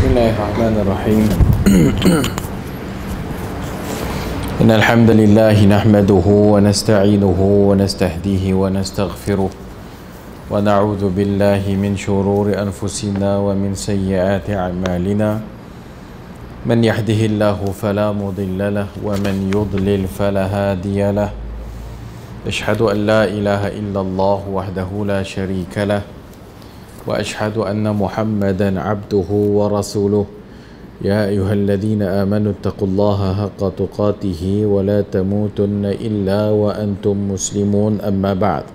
Bismillahirrahmanirrahim. Innal hamdalillah nahmaduhu wa nasta'inuhu wa nastahdihi wa nastaghfiruh wa na'udzu billahi min shururi anfusina wa min sayyiati a'malina. Man yahdihillahu fala mudilla lahu wa man yudlil fala hadiya lahu. Ashhadu an la ilaha illallah wahdahu la syarika lahu وأشهد أن محمدا عبده ورسوله يا أيها الذين آمنوا اتقوا الله حق تقاته ولا تموتن إلا وأنتم مسلمون أما بعد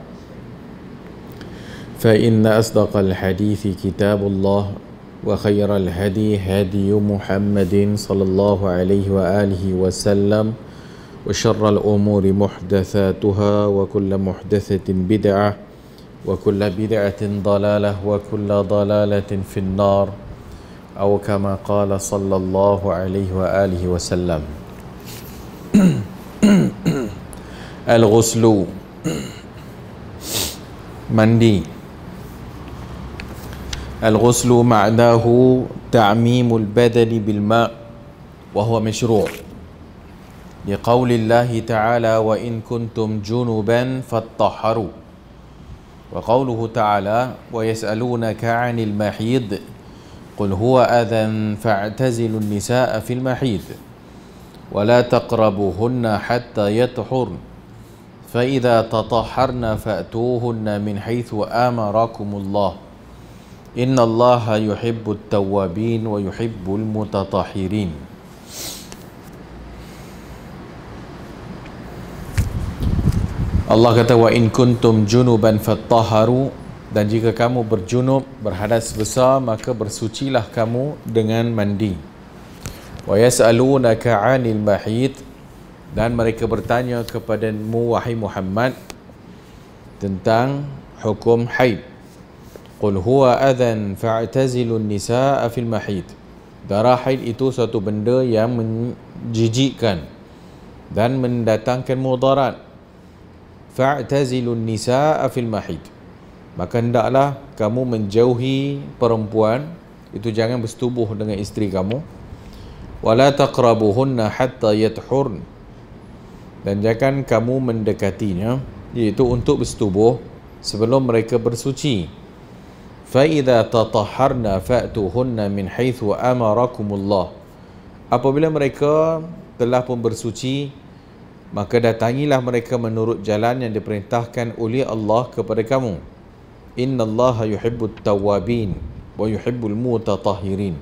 فإن أصدق الحديث كتاب الله وخير الهدي هدي محمد صلى الله عليه وآله وسلم وشر الأمور محدثاتها وكل محدثة بدعة وكل بدعة ضلالة وكل ضلالة في النار أو كما قال صلى الله عليه وآله وسلم. الغسل mandi. الغسل معناه تعميم البدن بالماء وهو مشروع لقول الله تعالى وإن كنتم جنبا فاطهروا وقوله تعالى ويسألونك عن المحيض قل هو أذى فاعتزلوا النساء في المحيض ولا تقربوهن حتى يطهرن فإذا تطهرن فأتوهن من حيث آمركم الله إن الله يحب التوابين ويحب المتطهرين. Allah kata wa in kuntum junuban fattaharu, dan jika kamu berjunub, berhadas besar, maka bersucilah kamu dengan mandi. Wa yas'alunaka 'anil mahid, dan mereka bertanya kepadamu wahai Muhammad tentang hukum haid. Qul huwa adhan fa'tazilun nisaa fil mahid. Darah haid itu satu benda yang menjijikkan dan mendatangkan mudarat. Fa'tazilun nisaa fil mahid, maka hendaklah kamu menjauhi perempuan itu, jangan bersetubuh dengan isteri kamu. Wala taqrabuhunna hatta yathurn, dan jangan kamu mendekatinya, iaitu untuk bersetubuh sebelum mereka bersuci. Fa idza tatahharna fa'tuhunna min haitsu amarakumullah, apabila mereka telah pun bersuci, maka datangilah mereka menurut jalan yang diperintahkan oleh Allah kepada kamu. Innallaha yuhibbut tawwabin wa yuhibbul mutatahhirin.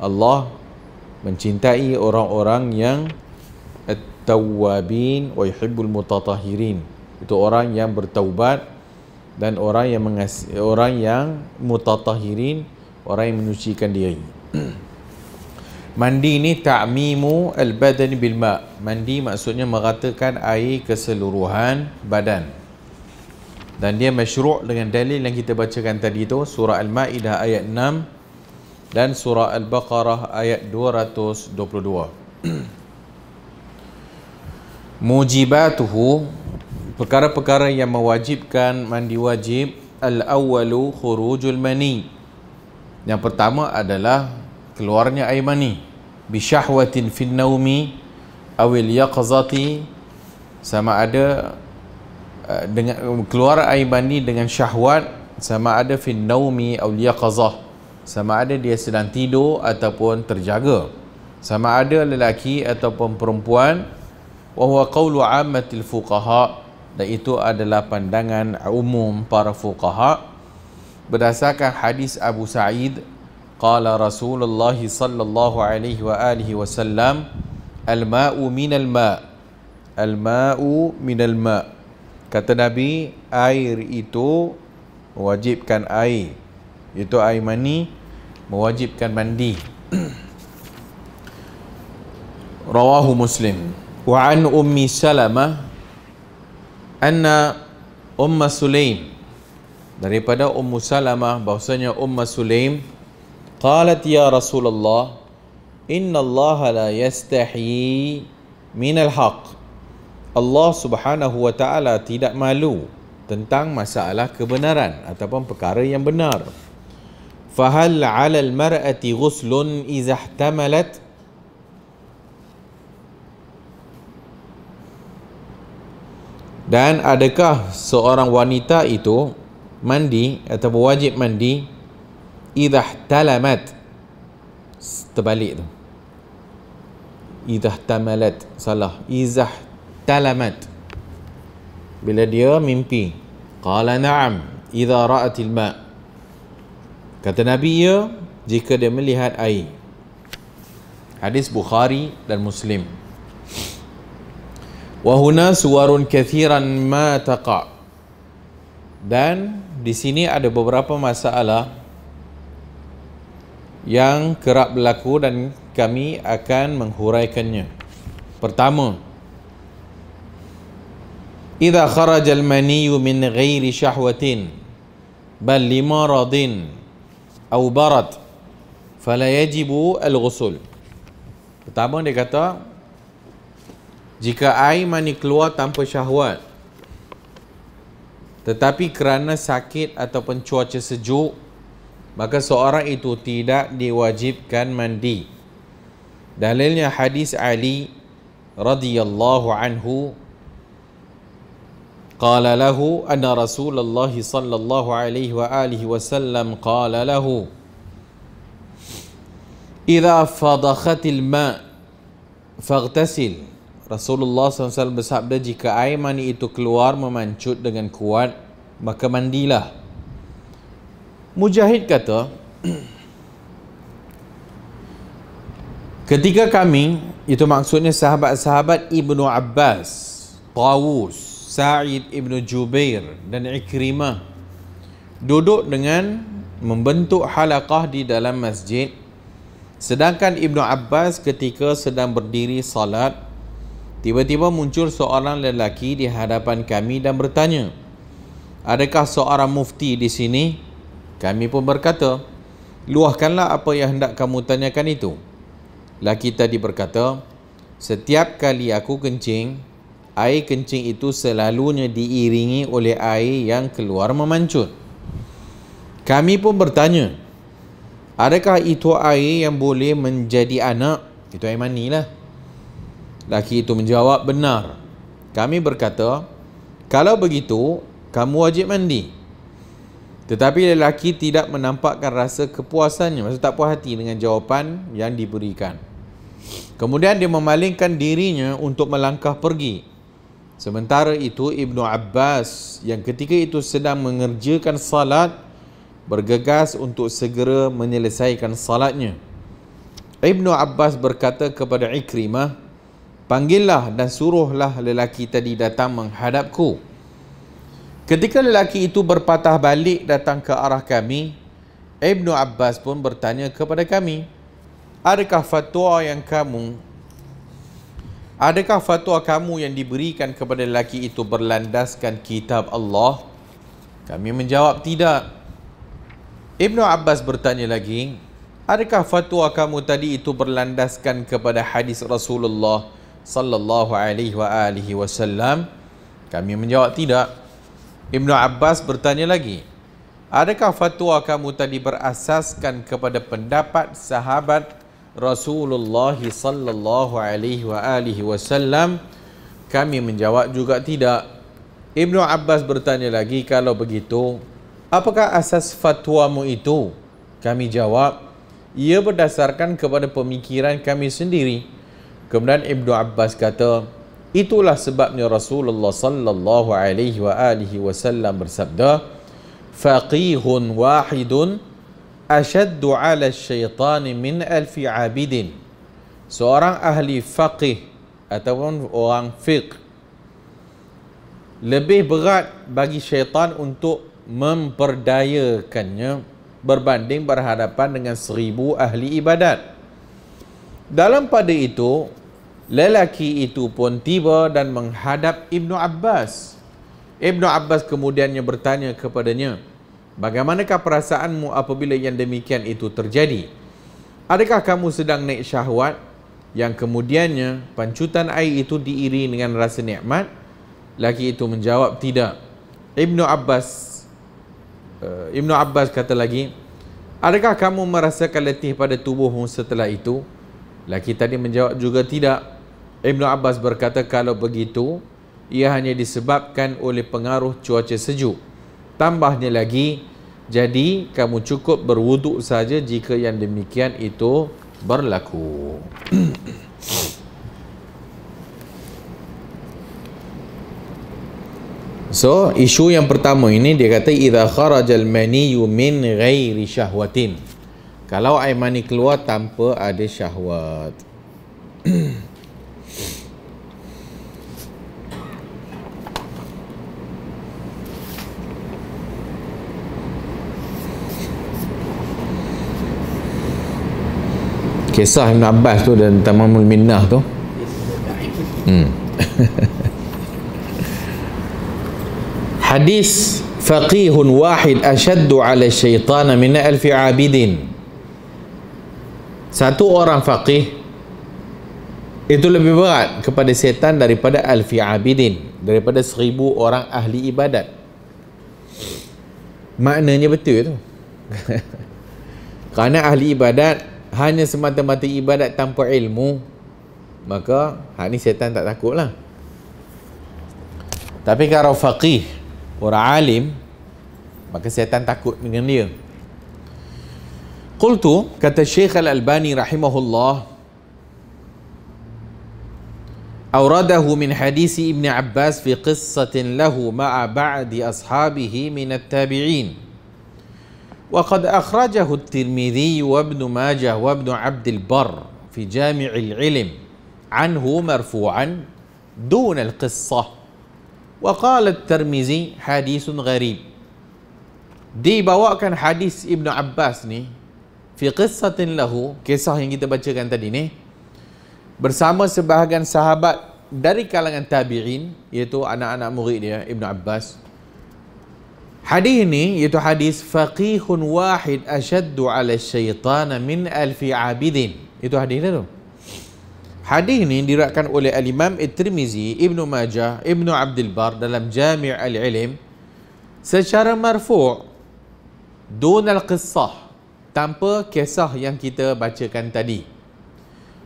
Allah mencintai orang-orang yang at-tawwabin wa yuhibbul mutatahhirin. Itu orang yang bertaubat dan orang yang mutatahhirin, orang yang menyucikan diri. Mandi ni ta'mimu al-badan bil ma'. Mandi maksudnya meratakan air keseluruhan badan. Dan dia masyru' dengan dalil yang kita bacakan tadi tu, surah Al-Maidah ayat 6 dan surah Al-Baqarah ayat 222. Mujibatuhu, perkara-perkara yang mewajibkan mandi wajib. Al-awwalu khurujul mani. Yang pertama adalah keluarnya air mani. Bisyahwatin fin naumi awil yaqzati, sama ada dengan keluar air mani dengan syahwat, sama ada fin naumi awil yaqzah, sama ada dia sedang tidur ataupun terjaga, sama ada lelaki ataupun perempuan. Wa huwa qawlu ammatil fuqaha, dan itu adalah pandangan umum para fuqaha berdasarkan hadis Abu Sa'id. Qala Rasulullah sallallahu alaihi wa alihi wasallam al-ma'u minal ma', al-ma'u minal ma'. Kata Nabi, air itu mewajibkan air, itu air mani mewajibkan mandi. Rawahu Muslim. Wa an Ummi Salamah anna Umma Sulaim, daripada Ummu Salamah bahwasanya Umma Sulaim qalat ya Rasulullah inna Allah la yastahi minal haq, Allah subhanahu wa ta'ala tidak malu tentang masalah kebenaran ataupun perkara yang benar. Fahal 'ala al-mar'ati ghuslun idza ihtamalat? Dan adakah seorang wanita itu mandi atau wajib mandi idza ihtalamat? Terbalik tu. Idza ihtamalat, salah. Idza ihtalamat, bila dia mimpi. Qala na'am idza ra'atil ma'. Kata Nabi, ya, jika dia melihat air. Hadis Bukhari dan Muslim. Wa huna suwarun kathiran ma taqa'. Dan di sini ada beberapa masalah yang kerap berlaku dan kami akan menghuraikannya. Pertama, idza kharaja al-maniyyu min ghairi syahwatin bal limaradin aw barad fala yajibu al-ghusl. Pertama dia kata, jika air mani keluar tanpa syahwat tetapi kerana sakit ataupun cuaca sejuk, maka seorang itu tidak diwajibkan mandi. Dalilnya hadis Ali radhiyallahu anhu, qala lahu anna Rasulullah sallallahu alaihi wa alihi wasallam qala lahu idza fadakhatil ma' faghtasil. Rasulullah SAW bersabda, jika air mani itu keluar memancut dengan kuat, maka mandilah. Mujahid kata, ketika kami, itu maksudnya sahabat-sahabat Ibnu Abbas, Tawus, Sa'id Ibnu Jubair dan Ikrimah, duduk dengan membentuk halaqah di dalam masjid, sedangkan Ibnu Abbas ketika sedang berdiri salat, tiba-tiba muncul seorang lelaki di hadapan kami dan bertanya, adakah seorang mufti di sini? Kami pun berkata, luahkanlah apa yang hendak kamu tanyakan itu. Lelaki tadi berkata, setiap kali aku kencing, air kencing itu selalunya diiringi oleh air yang keluar memancut. Kami pun bertanya, adakah itu air yang boleh menjadi anak? Itu air mani lah. Lelaki itu menjawab, benar. Kami berkata, kalau begitu, kamu wajib mandi. Tetapi lelaki tidak menampakkan rasa kepuasannya, maksud tak puas hati dengan jawapan yang diberikan. Kemudian dia memalingkan dirinya untuk melangkah pergi. Sementara itu Ibnu Abbas yang ketika itu sedang mengerjakan salat bergegas untuk segera menyelesaikan salatnya. Ibnu Abbas berkata kepada Ikrimah, panggillah dan suruhlah lelaki tadi datang menghadapku. Ketika lelaki itu berpatah balik datang ke arah kami, Ibnu Abbas pun bertanya kepada kami, adakah fatwa kamu yang diberikan kepada lelaki itu berlandaskan kitab Allah? Kami menjawab, tidak. Ibnu Abbas bertanya lagi, adakah fatwa kamu tadi itu berlandaskan kepada hadis Rasulullah sallallahu alaihi wasallam? Kami menjawab, tidak. Ibnu Abbas bertanya lagi, adakah fatwa kamu tadi berasaskan kepada pendapat sahabat Rasulullah sallallahu alaihi wasallam? Kami menjawab juga tidak. Ibnu Abbas bertanya lagi, kalau begitu, apakah asas fatwamu itu? Kami jawab, ia berdasarkan kepada pemikiran kami sendiri. Kemudian Ibnu Abbas kata, itulah sebabnya Rasulullah sallallahu alaihi wasallam bersabda, faqihun wahidun ashaddu ala syaitani min alfi abidin. Seorang ahli faqih ataupun orang fiqh lebih berat bagi syaitan untuk memperdayakannya berbanding berhadapan dengan 1000 ahli ibadat. Dalam pada itu, lelaki itu pun tiba dan menghadap Ibnu Abbas. Ibnu Abbas kemudiannya bertanya kepadanya, bagaimanakah perasaanmu apabila yang demikian itu terjadi? Adakah kamu sedang naik syahwat yang kemudiannya pancutan air itu diiringi dengan rasa nikmat? Lelaki itu menjawab, tidak. Ibnu Abbas kata lagi, Adakah kamu merasakan letih pada tubuhmu setelah itu? Laki tadi menjawab juga tidak. Ibnu Abbas berkata, kalau begitu, ia hanya disebabkan oleh pengaruh cuaca sejuk. Tambahnya lagi, jadi kamu cukup berwuduk saja jika yang demikian itu berlaku. So, isu yang pertama ini dia kata idza kharajal maniyyu min ghairi syahwatin. Kalau air mani keluar tanpa ada syahwat. Kisah Ibn Abbas tu dan Tamamul Minnah tu. Hadis faqihun wahid ashaddu ala syaitan min alfi abidin. Satu orang faqih itu lebih berat kepada setan daripada alfi abidin, daripada 1000 orang ahli ibadat. Maknanya betul tu. Kerana ahli ibadat hanya semata-mata ibadat tanpa ilmu, maka hak ni setan tak takut lah. Tapi kalau faqih, orang alim, maka setan takut dengan dia. Qultu, kata Syekh Al-Albani rahimahullah, awradahu min hadisi Ibn Abbas fi qissatin lahu ma'a ba'di ashabihi min at-tabi'in. وقد أخرجه الترمذي وابن ماجه وابن عبد البر في جامع العلم عنه مرفوعا دون القصة. وقال الترمذي حديث غريب. Dibawakan hadis Ibn Abbas ni fi qissatin lahu, kisah yang kita bacakan tadi ni, bersama sebahagian sahabat dari kalangan tabi'in, iaitu anak-anak murid dia Ibn Abbas. Hadis ini iaitu hadis faqihun wahid ashaddu ala syaitan min alfi abidin. Itu hadis dia tu. Hadis ini diriwayatkan oleh Al-Imam At-Tirmizi, Ibnu Majah, Ibnu Abdul Bar dalam Jami' Al-Ilm secara marfu' dun al-qissah, tanpa kisah yang kita bacakan tadi.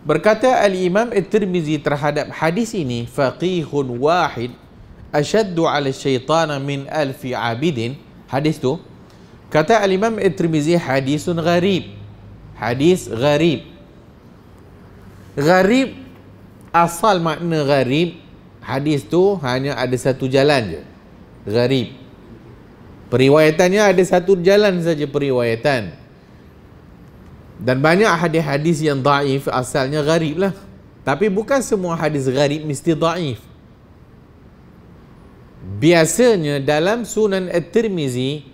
Berkata Al-Imam At-Tirmizi terhadap hadis ini, faqihun wahid ashaddu ala syaitan min alfi abidin, hadis tu kata Al-Imam At-Tirmizi hadisun gharib. Hadis gharib. Gharib, asal makna gharib, hadis tu hanya ada satu jalan je. Gharib, periwayatannya ada satu jalan saja periwayatan. Dan banyak hadis-hadis yang dhaif asalnya gharib lah. Tapi bukan semua hadis gharib mesti dhaif. Biasanya dalam Sunan At-Tirmizi,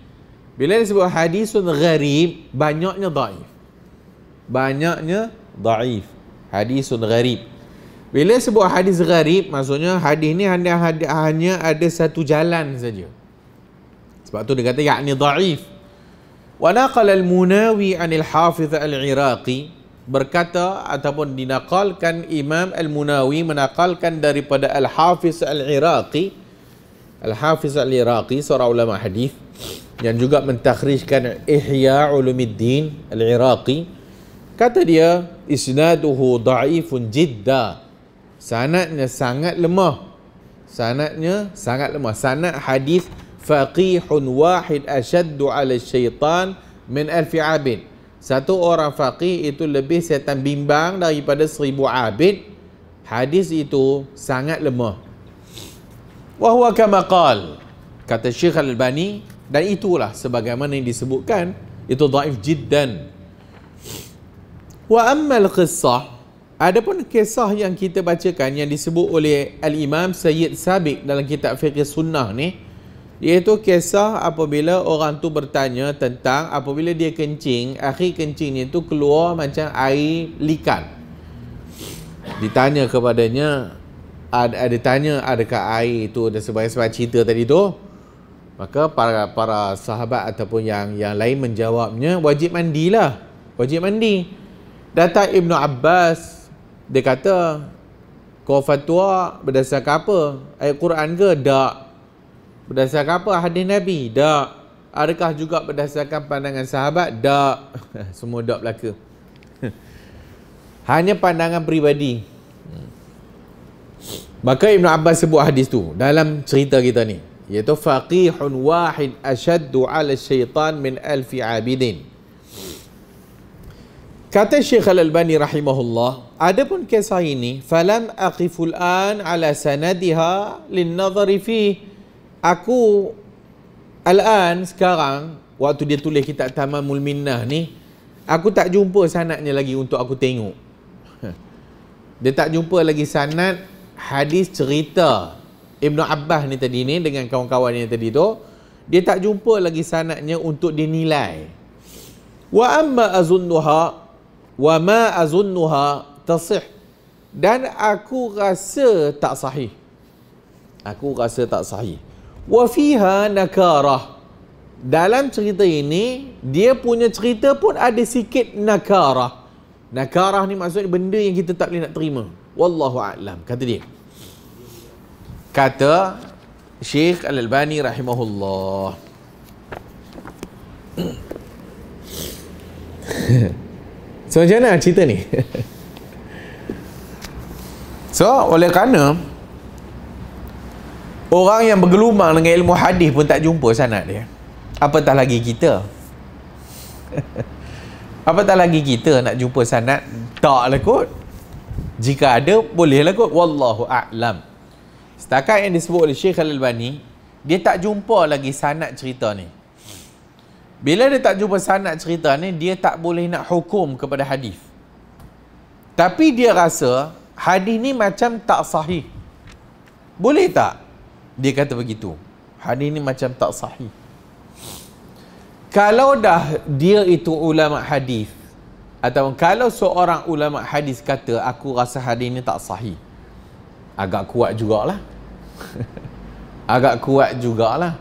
bila disebut hadisun gharib, banyaknya dhaif. Banyaknya dhaif. Hadisun gharib. Bila sebut hadis gharib, maksudnya hadis ni hanya ada satu jalan saja. Sebab tu dia kata yakni dhaif. Wa naqala al-Munawi 'anil Hafiz al-Iraqi, berkata ataupun dinaqalkan Imam al-Munawi menakalkan daripada al-Hafiz al-Iraqi. Al-Hafiz al-Iraqi seorang ulama hadis yang juga mentakhrijkan Ihya Ulumuddin al-Iraqi. Kata dia, isnaduhu dha'ifun jidda. Sanadnya sangat lemah. Sanadnya sangat lemah. Sanad hadis faqihun wahid ashaddu ala syaitan min alfi abid. Satu orang faqih itu lebih setan bimbang daripada 1000 abid. Hadis itu sangat lemah. Wa huwa kama qal, kata Syekh Al-Albani, dan itulah sebagaimana yang disebutkan, itu dhaif jiddan. Wa ammal qissah, adapun kisah yang kita bacakan yang disebut oleh Al-Imam Sayyid Sabiq dalam kitab Fiqh Sunnah ni, iaitu kisah apabila orang tu bertanya tentang apabila dia kencing, akhir kencingnya tu keluar macam air likan. Ditanya kepadanya, ada tanya adakah air itu, dan sebab cerita tadi tu, maka para sahabat ataupun yang lain menjawabnya, wajib mandilah, wajib mandi. Datang Ibnu Abbas, dia kata, kau fatwa berdasarkan apa? Ayat Quran ke? Tak. Berdasarkan apa? Hadis Nabi? Tak. Adakah juga berdasarkan pandangan sahabat? Tak. Semua tak belaka. Hanya pandangan peribadi. Maka Ibn Abbas sebut hadis tu dalam cerita kita ni, iaitu faqihun wahid ashaddu ala syaitan min alfi abidin. Kata Syekh Al-Albani rahimahullah, adapun kisah ini, falam aqiful an ala sanadiha lin nadhari fi. Aku al-an sekarang, waktu dia tulis kitab Tamamul Minnah ni, aku tak jumpa sanadnya lagi untuk aku tengok. Dia tak jumpa lagi sanad hadis cerita Ibn Abbas ni tadi ni dengan kawan-kawan yang tadi tu. Dia tak jumpa lagi sanadnya untuk dinilai. Wa amma azunnuha wa ma azunnuha tasih, dan aku rasa tak sahih. Aku rasa tak sahih. Wa fiha nakarah, dalam cerita ini dia punya cerita pun ada sikit nakarah. Nakarah ni maksudnya benda yang kita tak boleh nak terima. Wallahu a'lam, kata dia. Kata Syekh Al-Albani rahimahullah. So macam mana cerita ni? So oleh kerana orang yang bergelumang dengan ilmu hadis pun tak jumpa sanad dia, apatah lagi kita. Apatah lagi kita nak jumpa sanad? Tak lah kot. Jika ada, bolehlah kot. Wallahu a'lam. Setakat yang disebut oleh Syekh Al-Albani, dia tak jumpa lagi sanad cerita ni. Bila dia tak jumpa sanad cerita ni, dia tak boleh nak hukum kepada hadis. Tapi dia rasa hadis ni macam tak sahih. Boleh tak dia kata begitu? Hadis ni macam tak sahih. Kalau dah dia itu ulama hadis, atau kalau seorang ulama hadis kata aku rasa hadis ni tak sahih, agak kuat jugalah. Agak kuat jugalah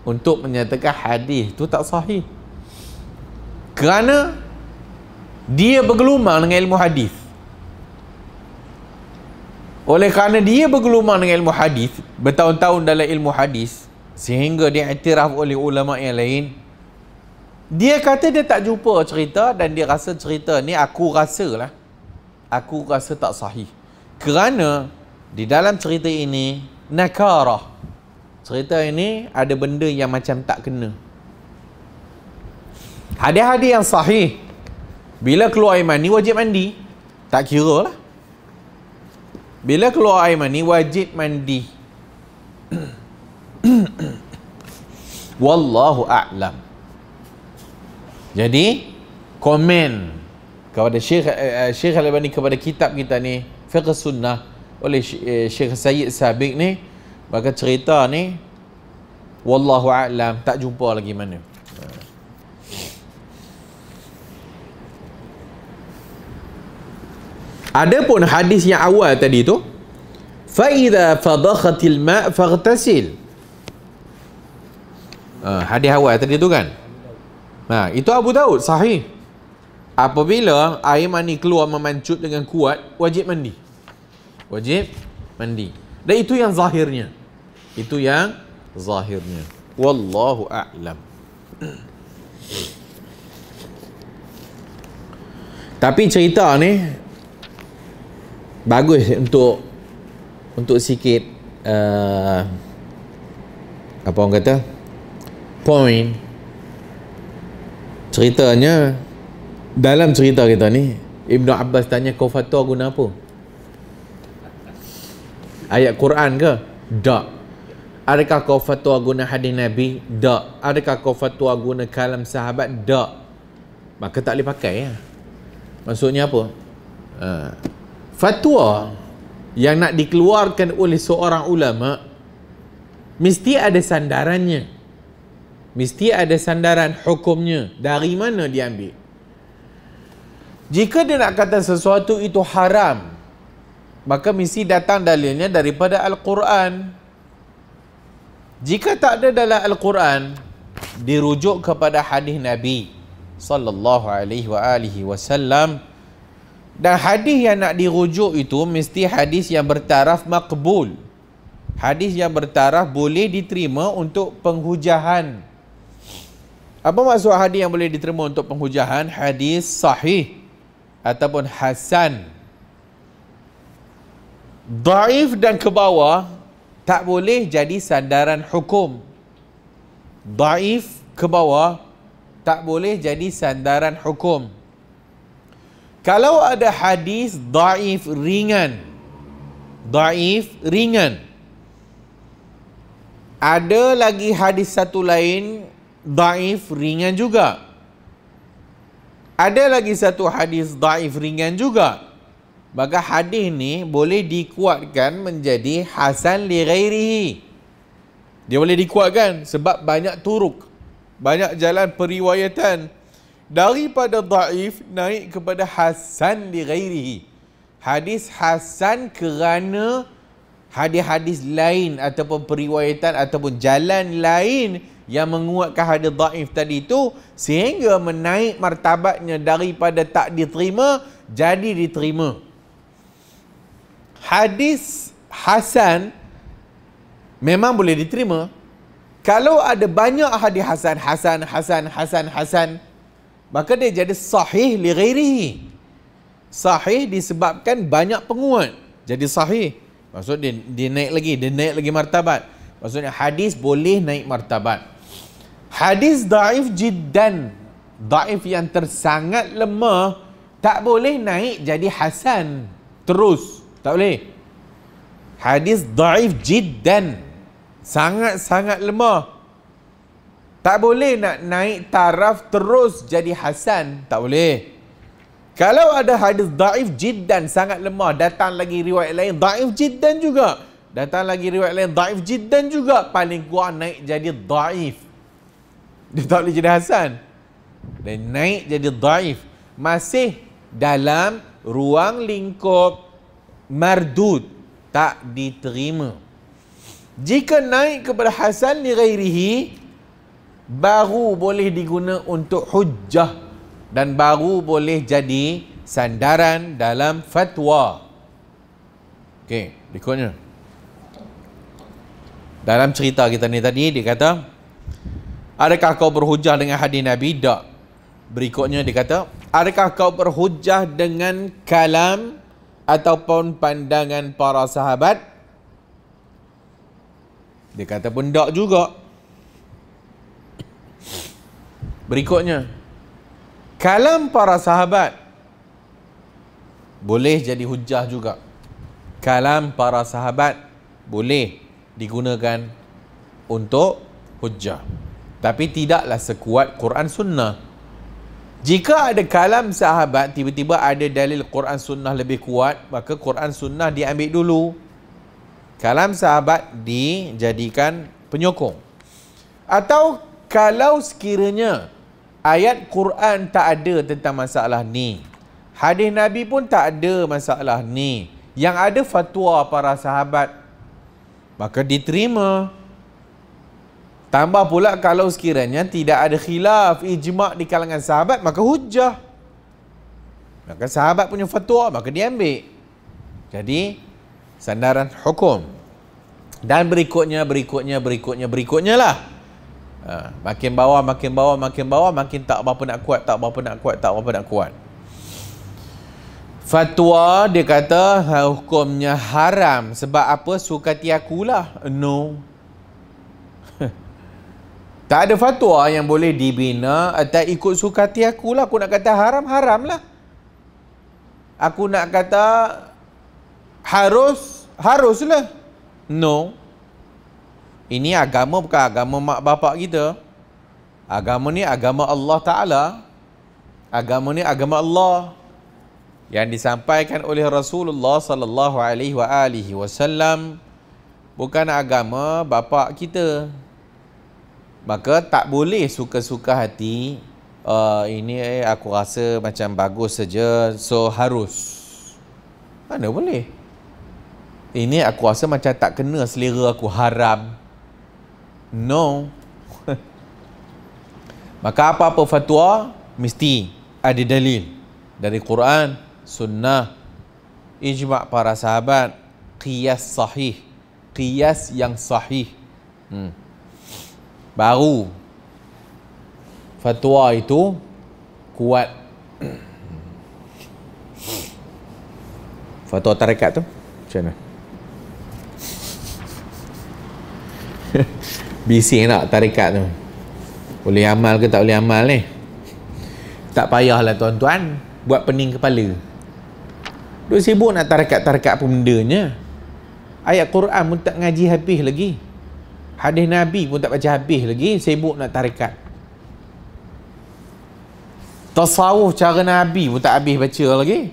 untuk menyatakan hadis tu tak sahih. Kerana dia bergelumang dengan ilmu hadis. Oleh kerana dia bergelumang dengan ilmu hadis, bertahun-tahun dalam ilmu hadis, sehingga dia iktiraf oleh ulama yang lain, dia kata dia tak jumpa cerita, dan dia rasa cerita ni aku rasa tak sahih. Kerana di dalam cerita ini nakarah. Cerita ini ada benda yang macam tak kena. Hadis-hadis yang sahih, bila keluar air mani wajib mandi, tak kira lah. Bila keluar air mani wajib mandi. Wallahu a'lam. Jadi komen kepada Syekh Al-Albani kepada kitab kita ni Fiqh Sunnah oleh Syekh Sayyid Sabiq ni, maka cerita ni wallahu a'lam tak jumpa lagi mana. Adapun hadis yang awal tadi tu, fa idza fadakhatil ma' faghtasil. Hadis awal tadi tu kan. Itu Abu Daud sahih. Apabila air mani keluar memancut dengan kuat, wajib mandi. Wajib mandi. Dan itu yang zahirnya. Itu yang zahirnya. Wallahu a'lam. Tapi cerita ni bagus untuk sikit apa orang kata, point. Ceritanya, dalam cerita kita ni, Ibn Abbas tanya, kau fatwa guna apa? Ayat Quran ke? Tak. Adakah kau fatwa guna hadis Nabi? Tak. Adakah kau fatwa guna kalam sahabat? Tak. Maka tak boleh pakai ya. Maksudnya apa? Fatwa yang nak dikeluarkan oleh seorang ulama mesti ada sandarannya. Mesti ada sandaran hukumnya. Dari mana diambil? Jika dia nak kata sesuatu itu haram, maka mesti datang dalilnya daripada Al-Quran. Jika tak ada dalam Al-Quran, dirujuk kepada hadis Nabi sallallahu alaihi wasallam. Dan hadis yang nak dirujuk itu mesti hadis yang bertaraf maqbul. Hadis yang bertaraf boleh diterima untuk penghujahan. Apa maksud hadis yang boleh diterima untuk penghujahan? Hadis sahih ataupun hasan. Dhaif dan ke bawah tak boleh jadi sandaran hukum. Dhaif ke bawah tak boleh jadi sandaran hukum. Kalau ada hadis dhaif ringan, ada lagi hadis satu lain dhaif ringan juga. Ada lagi satu hadis dhaif ringan juga. Maka hadis ni boleh dikuatkan menjadi hasan li ghairihi. Dia boleh dikuatkan sebab banyak turuk, banyak jalan periwayatan daripada dhaif naik kepada hasan li ghairihi. Hadis hasan kerana hadis-hadis lain ataupun periwayatan ataupun jalan lain yang menguatkan hadis dhaif tadi itu, sehingga menaik martabatnya daripada tak diterima jadi diterima. Hadis hasan memang boleh diterima kalau ada banyak hadis hasan, maka dia jadi sahih li ghairihi. Sahih disebabkan banyak penguat, jadi sahih. Maksud dia naik lagi martabat. Maksudnya hadis boleh naik martabat. Hadis dhaif jiddan, dhaif yang tersangat lemah, tak boleh naik jadi hasan terus, tak boleh. Hadis dhaif jiddan, sangat-sangat lemah, tak boleh nak naik taraf terus jadi hasan, tak boleh. Kalau ada hadis dhaif jiddan, sangat lemah, datang lagi riwayat lain dhaif jiddan juga, datang lagi riwayat lain dhaif jiddan juga, paling kurang naik jadi dhaif. Dia tak boleh jadi hasan. Dia naik jadi dhaif. Masih dalam ruang lingkup mardud, tak diterima. Jika naik kepada hasan li ghairihi, baru boleh diguna untuk hujjah dan baru boleh jadi sandaran dalam fatwa. Okey, berikutnya. Dalam cerita kita ni tadi, dia kata, adakah kau berhujah dengan hadis Nabi? Tak. Berikutnya dia kata, adakah kau berhujah dengan kalam ataupun pandangan para sahabat? Dia kata pun tak juga. Berikutnya, kalam para sahabat boleh jadi hujah juga. Kalam para sahabat boleh digunakan untuk hujah, tapi tidaklah sekuat Quran Sunnah. Jika ada kalam sahabat, tiba-tiba ada dalil Quran Sunnah lebih kuat, maka Quran Sunnah diambil dulu. Kalam sahabat dijadikan penyokong. Atau kalau sekiranya ayat Quran tak ada tentang masalah ni, hadis Nabi pun tak ada masalah ni, yang ada fatwa para sahabat, maka diterima. Tambah pula kalau sekiranya tidak ada khilaf, ijma' di kalangan sahabat, maka hujjah. Maka sahabat punya fatwa, maka diambil. Jadi, sandaran hukum. Dan berikutnya lah. Makin bawah, makin tak berapa nak kuat. Fatwa, dia kata hukumnya haram. Sebab apa? Sukati akulah. No. Tak ada fatwa yang boleh dibina atau ikut suka hati aku lah. Aku nak kata haram, haram lah. Aku nak kata harus, haruslah. No. Ini agama bukan agama mak bapak kita. Agama ni agama Allah Ta'ala. Agama ni agama Allah yang disampaikan oleh Rasulullah sallallahu alaihi wasallam, bukan agama bapa kita. Maka tak boleh suka-suka hati, ini aku rasa macam bagus saja, so harus. Mana boleh? Ini aku rasa macam tak kena selera aku, haram. No. Maka apa-apa fatwa mesti ada dalil dari Quran, sunnah, ijma' para sahabat, qiyas sahih, qiyas yang sahih. Baru fatwa itu kuat. Fatwa tarekat tu macam mana? Bising tak tarekat tu? Boleh amal ke tak boleh amal ni? Tak payahlah tuan-tuan buat pening kepala. Duk sibuk nak tarekat-tarekat apa bendanya. Ayat Quran pun tak ngaji habis lagi. Hadis Nabi pun tak baca habis lagi, sibuk nak tarekat. Tasawuf cara Nabi pun tak habis baca lagi.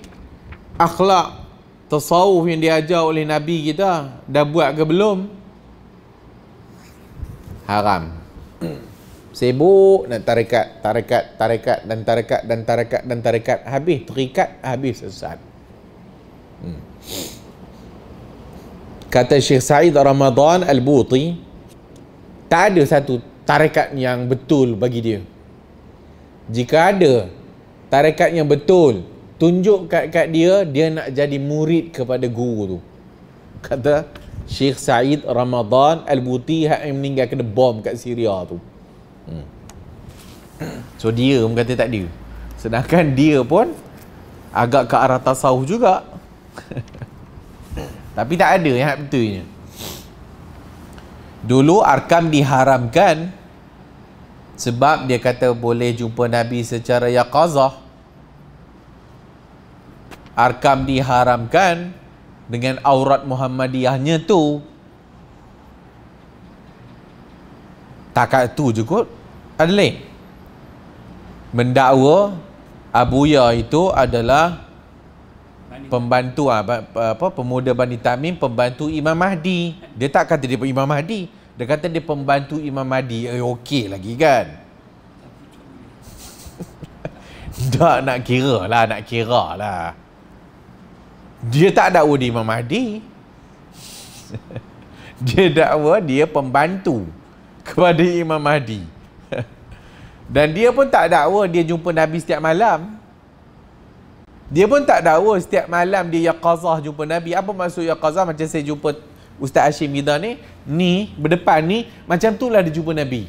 Akhlak tasawuf yang diajar oleh Nabi kita dah buat ke belum? Haram. Sibuk nak tarekat dan tarekat, habis terikat, habis sesat. Kata Syekh Said Ramadan Al-Buti, tak ada satu tarekat yang betul bagi dia. Jika ada tarekat yang betul, tunjuk kat dia, dia nak jadi murid kepada guru tu. Kata Syekh Said Ramadan Al-Buti yang meninggal kena bom kat Syria tu. So dia pun kata tak ada. Sedangkan dia pun agak ke arah tasawuf juga. Tapi tak ada yang betulnya. Dulu arkam diharamkan sebab dia kata boleh jumpa Nabi secara yaqazah. Arkam diharamkan dengan aurat Muhammadiyahnya tu. Takat tu je kot. Ada lain. Mendakwa Abuya itu adalah pembantu pemuda Bani Tamim, pembantu Imam Mahdi. Dia tak kata dia Imam Mahdi, dia kata dia pembantu Imam Mahdi. Okey lagi kan. Tak nak kira lah. Dia tak dakwa dia Imam Mahdi. Dia dakwa dia pembantu kepada Imam Mahdi. Dan dia pun tak dakwa dia jumpa Nabi setiap malam. Dia pun tak dakwa setiap malam dia yaqazah jumpa Nabi. Apa maksud yaqazah? Macam saya jumpa Ustaz Hashim kita ni berdepan ni, macam tu lah dia jumpa Nabi.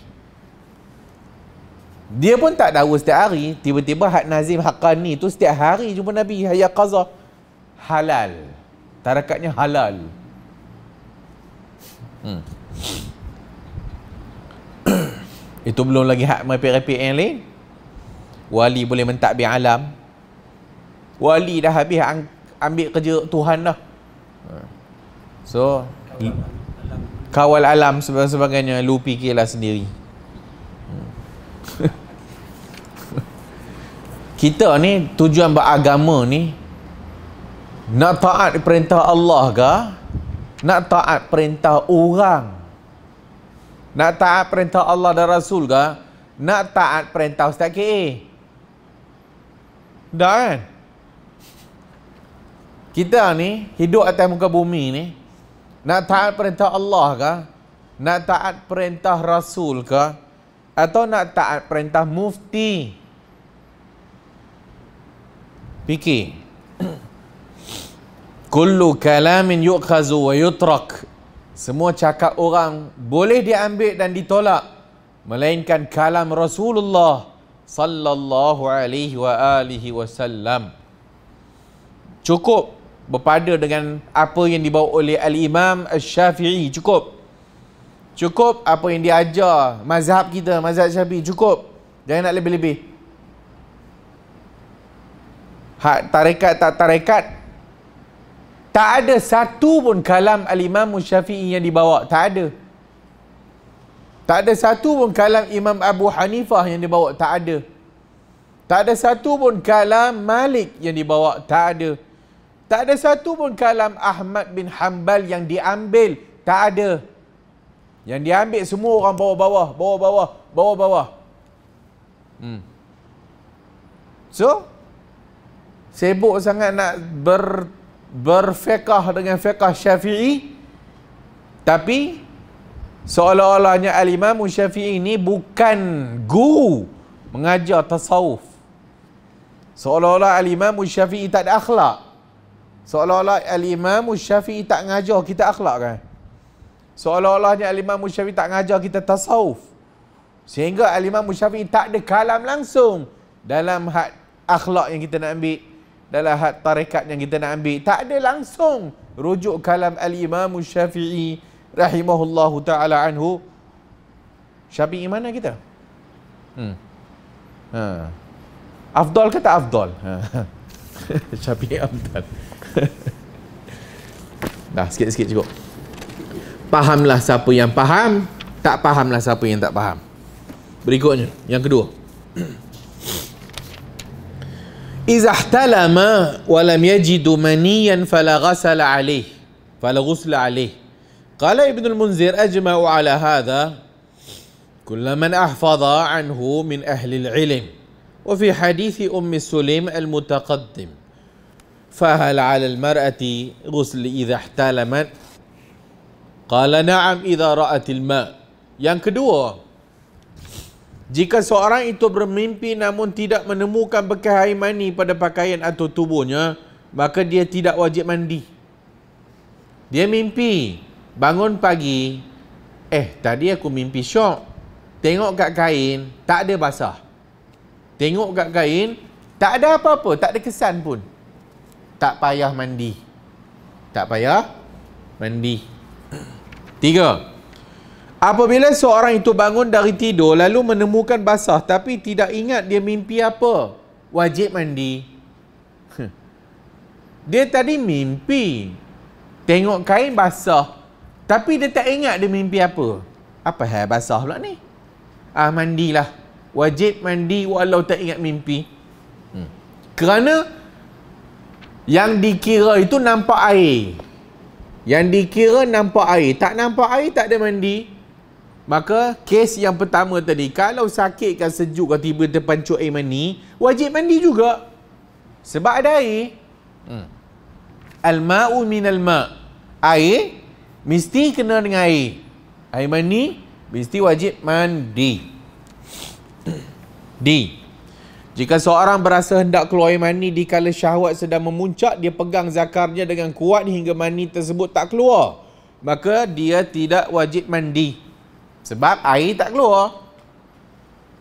Dia pun tak dakwa setiap hari. Tiba-tiba Hak Nazim Haqqani tu setiap hari jumpa Nabi yaqazah. Halal. Tarekatnya halal. Itu belum lagi hak merepek-repek yang lain. Wali boleh mentadbir alam. Wali dah habis ambil kerja Tuhan dah. So kawal alam sebagainya, lu fikirlah sendiri. Kita ni tujuan beragama ni nak taat perintah Allah ke? Nak taat perintah orang? Nak taat perintah Allah dan Rasul ke? Nak taat perintah Ustaz KA? Dah kan? Kita ni hidup atas muka bumi ni, nak taat perintah Allah ke? Nak taat perintah Rasul ke? Atau nak taat perintah mufti? Fikir. Kullu kalamin yu'khazu wa yutrak. Semua cakap orang boleh diambil dan ditolak, melainkan kalam Rasulullah sallallahu alaihi wa alihi wasallam. Cukup berpada dengan apa yang dibawa oleh Al-Imam Asy-Syafi'i, cukup. Cukup apa yang diajar mazhab kita, mazhab Syafi'i, cukup. Jangan nak lebih-lebih. Hak tarekat tak tarekat, tak ada satu pun kalam Al-Imam Syafi'i yang dibawa. Tak ada. Tak ada satu pun kalam Imam Abu Hanifah yang dibawa. Tak ada. Tak ada satu pun kalam Malik yang dibawa. Tak ada. Tak ada satu pun kalam Ahmad bin Hanbal yang diambil. Tak ada. Yang diambil semua orang bawah-bawah. So, sibuk sangat nak berfiqah dengan fiqah Syafi'i, tapi seolah-olahnya Al-Imam Syafi'i ini bukan guru mengajar tasawuf. Seolah-olah Al-Imam Syafi'i tak ada akhlak. Seolah-olah Al-Imam Syafi'i tak ngajar kita akhlak kan. Seolah-olahnya Al-Imam Syafi'i tak ngajar kita tasawuf. Sehingga Al-Imam Syafi'i tak ada kalam langsung dalam had akhlak yang kita nak ambil, dalam had tarekat yang kita nak ambil. Tak ada langsung rujuk kalam Al-Imam Syafi'i rahimahullahu ta'ala anhu. Syafi'i mana kita? Afdal ke tak afdal? Syafi'i afdal. Dah, sikit-sikit cukup. Fahamlah siapa yang faham, tak fahamlah siapa yang tak faham. Berikutnya, yang kedua. Iza ihtalama wa lam yajidu maniyan fala ghusla alayh. Qala Ibn al-Munzir ajma'u ala hadha kull man ahfadha anhu min ahli al-ilm. Wa fi hadith Sulaim al-mutaqaddim. Fahal 'ala al-mar'ati ghusl idha ihtalamat? Qala na'am idza ra'atil ma'. Yang kedua, jika seorang itu bermimpi namun tidak menemukan bekas air mani pada pakaian atau tubuhnya, maka dia tidak wajib mandi. Dia mimpi, bangun pagi, tadi aku mimpi syok. Tengok kat kain, tak ada basah. Tengok kat kain, tak ada apa-apa, tak ada kesan pun. Tak payah mandi. Tak payah mandi. 3. Apabila seorang itu bangun dari tidur lalu menemukan basah tapi tidak ingat dia mimpi apa, wajib mandi. Dia tadi mimpi tengok kain basah tapi dia tak ingat dia mimpi apa. Apa hal basah pula ni? Mandilah. Wajib mandi walau tak ingat mimpi. Kerana yang dikira itu nampak air. Yang dikira nampak air. Tak nampak air, tak ada mandi. Maka kes yang pertama tadi, kalau sakit kan sejuk kan tiba terpancuk air mani, wajib mandi juga. Sebab ada air. Al-ma'u minal ma'. Air mesti kena dengan air. Air mani mesti wajib mandi. D. Jika seorang berasa hendak keluar air mani di kala syahwat sedang memuncak, dia pegang zakarnya dengan kuat hingga mani tersebut tak keluar, maka dia tidak wajib mandi. Sebab air tak keluar.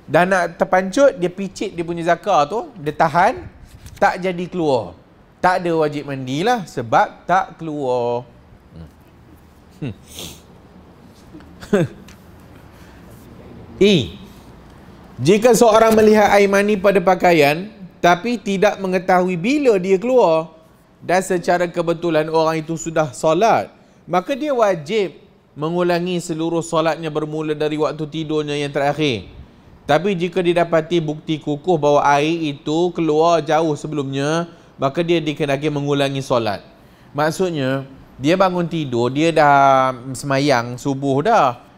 Dan nak terpancut, dia picit dia punya zakar tu, dia tahan, tak jadi keluar. Tak ada wajib mandilah sebab tak keluar. E. Jika seorang melihat air mani pada pakaian tapi tidak mengetahui bila dia keluar dan secara kebetulan orang itu sudah solat, maka dia wajib mengulangi seluruh solatnya bermula dari waktu tidurnya yang terakhir. Tapi jika didapati bukti kukuh bahawa air itu keluar jauh sebelumnya, maka dia dikenaki mengulangi solat. Maksudnya, dia bangun tidur, dia dah semayang subuh dah.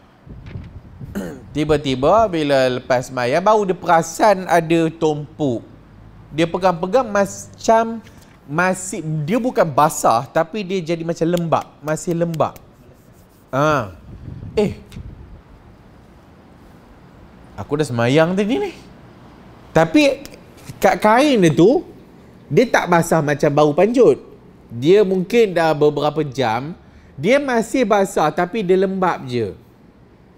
Tiba-tiba bila lepas sembahyang baru dia perasan ada tumpuk. Dia pegang-pegang macam masih, dia bukan basah tapi dia jadi macam lembab, masih lembab. Aku dah sembahyang tadi ni. Tapi kat kain itu dia tak basah macam bau panjut. Dia mungkin dah beberapa jam, dia masih basah tapi dia lembab je.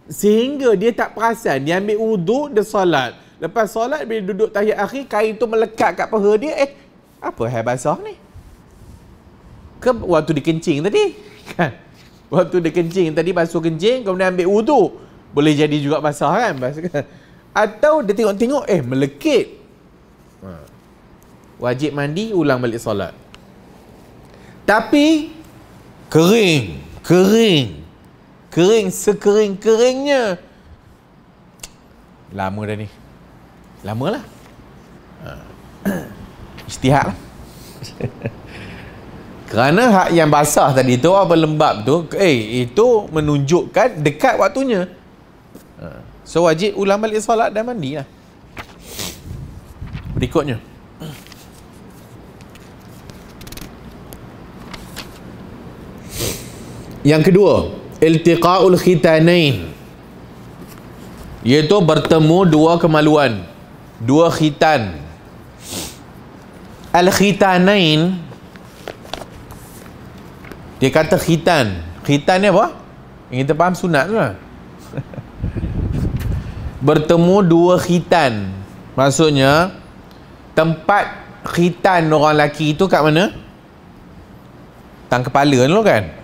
Sehingga dia tak perasan. Dia ambil wuduk, dia solat. Lepas solat, bila duduk tahiyat akhir, kain tu melekat kat paha dia. Apa hal basah ni? Ke waktu dia kencing tadi? Kan? Waktu dia kencing tadi, basuh kencing, kemudian ambil wuduk. Boleh jadi juga basah kan? Atau dia tengok-tengok, melekit. Wajib mandi, ulang balik solat. Tapi, kering sekering-keringnya. Lama dah ni. Lama lah. Ijtihad lah. Kerana hak yang basah tadi tu, apa lembab tu, itu menunjukkan dekat waktunya. So wajib ulang balik solat dan mandi lah. Berikutnya. Yang kedua, iltiqa'ul khitanain, iaitu bertemu dua kemaluan, dua khitan. Al-khitanain, dia kata khitan. Khitan ni apa? Yang kita faham sunat tu lah. bertemu dua khitan. Maksudnya tempat khitan orang lelaki itu kat mana? Tang kepala tu kan?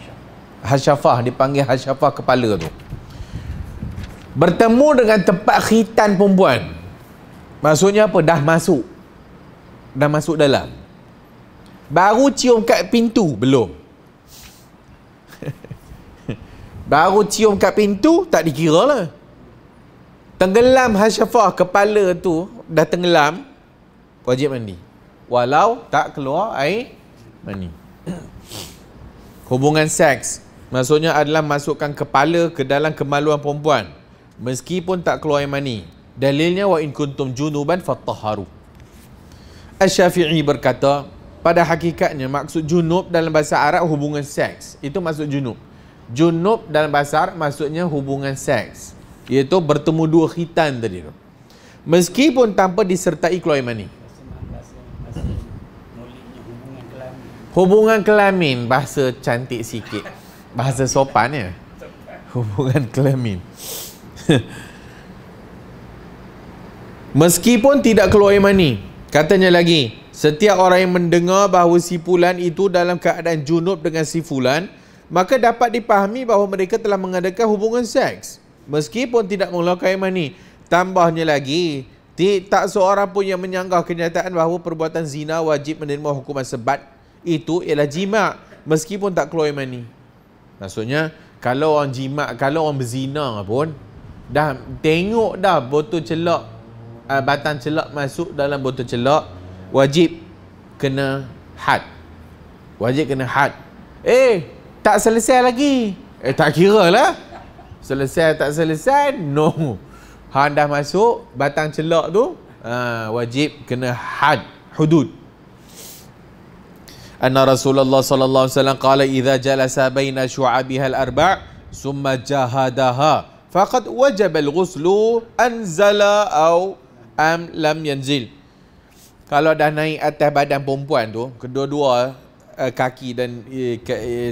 Hasyafah, dipanggil hasyafah kepala tu. Bertemu dengan tempat khitan perempuan. Maksudnya apa? Dah masuk dalam. Baru cium kat pintu, belum. Baru cium kat pintu, tak dikira lah. Tenggelam hasyafah kepala tu, dah tenggelam, wajib mandi. Walau tak keluar air mani. Hubungan seks, maksudnya adalah masukkan kepala ke dalam kemaluan perempuan, meskipun tak keluar air mani. Dalilnya, wa in kuntum junuban fattaharu. Asy-Syafi'i berkata, pada hakikatnya maksud junub dalam bahasa Arab hubungan seks. Itu maksud junub. Junub dalam bahasa Arab maksudnya hubungan seks, iaitu bertemu dua khitan tadi tu, meskipun tanpa disertai keluar air mani. Hubungan kelamin, bahasa cantik sikit, bahasa sopan ya. Hubungan kelamin. Meskipun tidak keluar air mani. Katanya lagi, setiap orang yang mendengar bahawa si fulan itu dalam keadaan junub dengan si fulan, maka dapat dipahami bahawa mereka telah mengadakan hubungan seks meskipun tidak mengeluarkan air mani. Tambahnya lagi, tak seorang pun yang menyanggah kenyataan bahawa perbuatan zina wajib menerima hukuman sebat. Itu ialah jima' meskipun tak keluar air mani. Maksudnya, kalau orang jima', kalau orang berzina pun, dah tengok dah botol celak, batang celak masuk dalam botol celak, wajib kena had. Wajib kena had. Tak selesai lagi. Tak kira lah. Selesai tak selesai, no. Han dah masuk batang celak tu, wajib kena had, hudud. Anna Rasulullah sallallahu alaihi wasallam qala idza jalasa baina syu'abiha al-arba' summa jahadaha faqad wajaba al-ghuslu anzala aw am lam yanzil. Kalau dah naik atas badan perempuan tu, kedua-dua kaki dan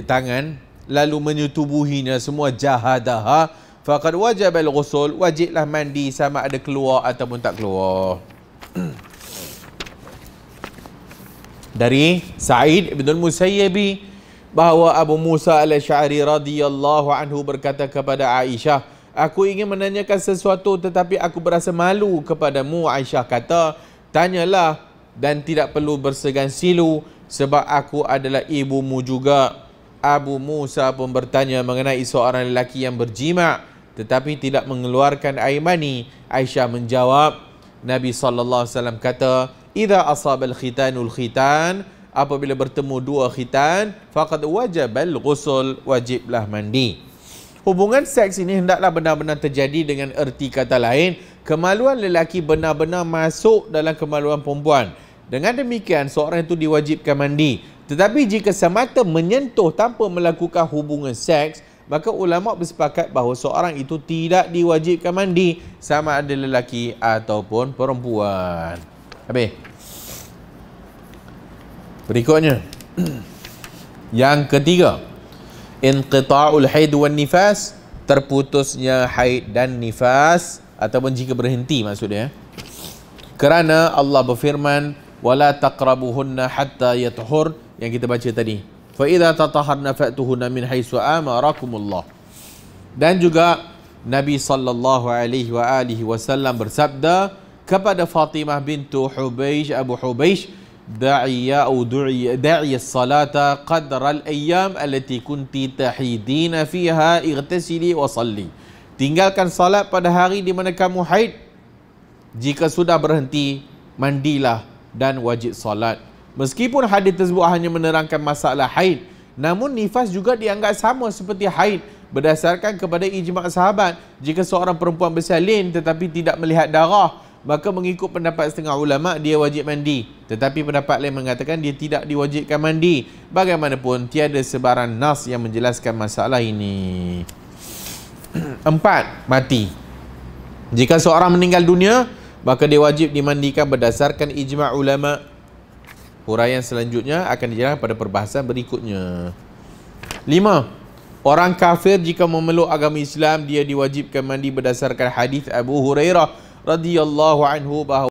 tangan, lalu menyetubuhinya semua, jahadaha faqad wajaba al-ghusl, wajiblah mandi sama ada keluar ataupun tak keluar. Dari Sa'id bin al-Musayyib bahawa Abu Musa al-Asy'ari radhiyallahu anhu berkata kepada Aisyah, aku ingin menanyakan sesuatu tetapi aku berasa malu kepadamu. Aisyah kata, tanyalah dan tidak perlu bersegan silu sebab aku adalah ibumu juga. Abu Musa pun bertanya mengenai seorang lelaki yang berjima' tetapi tidak mengeluarkan air mani. Aisyah menjawab, Nabi SAW kata, idza asabal khitanul khitan, apabila bertemu dua khitan, faqad wajabal ghusl, wajiblah mandi. Hubungan seks ini hendaklah benar-benar terjadi dengan erti kata lain, kemaluan lelaki benar-benar masuk dalam kemaluan perempuan. Dengan demikian, seorang itu diwajibkan mandi. Tetapi jika semata menyentuh tanpa melakukan hubungan seks, maka ulama bersepakat bahawa seorang itu tidak diwajibkan mandi, sama ada lelaki ataupun perempuan. Habis. Berikutnya, yang ketiga, inqita'ul haid wan nifas, terputusnya haid dan nifas, ataupun jika berhenti maksudnya. Kerana Allah berfirman, wala taqrabuhunna hatta yatahur, yang kita baca tadi. Fa idza tatahharna fa'tuhunna min haitsu amarakumullah. Dan juga Nabi sallallahu alaihi wasallam bersabda kepada Fatimah bintu Hubeish, Abu Hubeish, da'iya as-salata qadra al-ayyam allati kunti tahidina fiha ightasili wa salli. Tinggalkan salat pada hari di mana kamu haid. Jika sudah berhenti, mandilah dan wajib salat. Meskipun hadis tersebut hanya menerangkan masalah haid, namun nifas juga dianggap sama seperti haid berdasarkan kepada ijma' sahabat. Jika seorang perempuan bersalin tetapi tidak melihat darah, maka mengikut pendapat setengah ulama dia wajib mandi. Tetapi pendapat lain mengatakan dia tidak diwajibkan mandi. Bagaimanapun tiada sebarang nas yang menjelaskan masalah ini. 4. Mati. Jika seorang meninggal dunia, maka dia wajib dimandikan berdasarkan ijma' ulama. Huraian selanjutnya akan dijelaskan pada perbahasan berikutnya. 5. Orang kafir jika memeluk agama Islam, dia diwajibkan mandi berdasarkan hadis Abu Hurairah radhiyallahu anhu bahawa